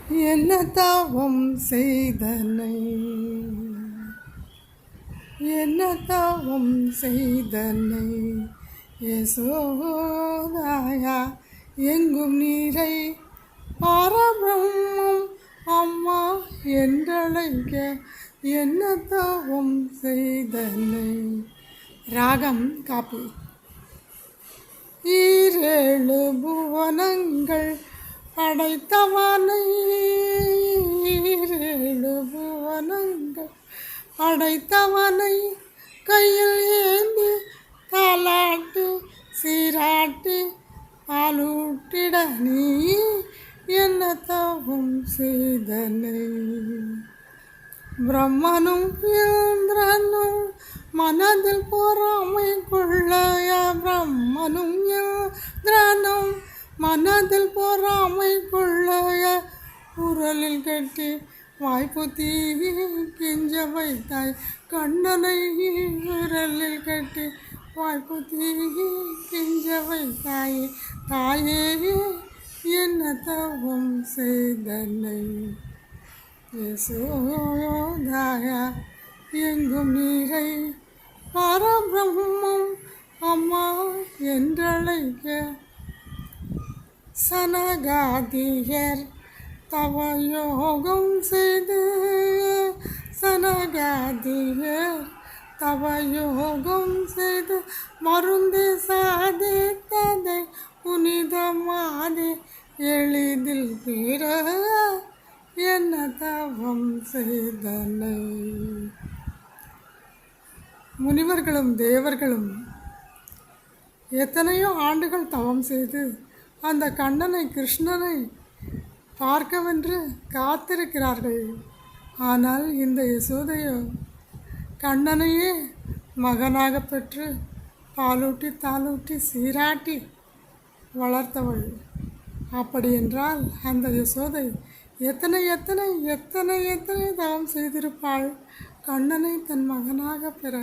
என்ன தவம் செய்தனை, என்ன தவம் செய்தனை யசோதாயா எங்கும் நீரை பரபிரம்மம் அம்மா என்றழைக்க என்ன தவம் செய்தனை. ராகம் காப்பி. ஈரேழு புவனங்கள் படைத்தவனை, ஈரேழு புவனங்கள் படைத்தவனை கையில் ஏந்தி தாலாட்டு சீராட்டு பாலூட்டிட நீ என்ன தவம் செய்தனை. பிரம்மனும் இந்திரனும் மனதில் பொறாமை கொள்ளைய, பிரம்மனும் இந்திரனும் மனதில் பொறாமை கொள்ளைய உரலில் கட்டி வாய்ப்புத்தி கெஞ்ச வைத்தாய் கண்ணனை, உரலில் கட்டி வாய்ப்புத்தி கெஞ்ச வைத்தாயே தாயே என்ன தவம் செய்தனை. யசோதாயா எங்கும் நீரை பரபிரம்மம் அம்மா என்றழைக்க சனகாதியர் தவயோகம் செய்து, சனகாதியர் தவயோகம் செய்து மருந்து சாதித்ததை புனிதமாதி எளிதில் பெற என்ன தவம் செய்தனை. முனிவர்களும் தேவர்களும் எத்தனையோ ஆண்டுகள் தவம் செய்து அந்த கண்ணனை கிருஷ்ணனை பார்க்கவென்று காத்திருக்கிறார்கள். ஆனால் இந்த யசோதையோ கண்ணனையே மகனாக பெற்று பாலூட்டி தாலூட்டி சீராட்டி வளர்த்தவள். அப்படி என்றால் அந்த யசோதை எத்தனை எத்தனை எத்தனை எத்தனை தவம் செய்திருப்பாள் கண்ணனை தன் மகனாக பெற.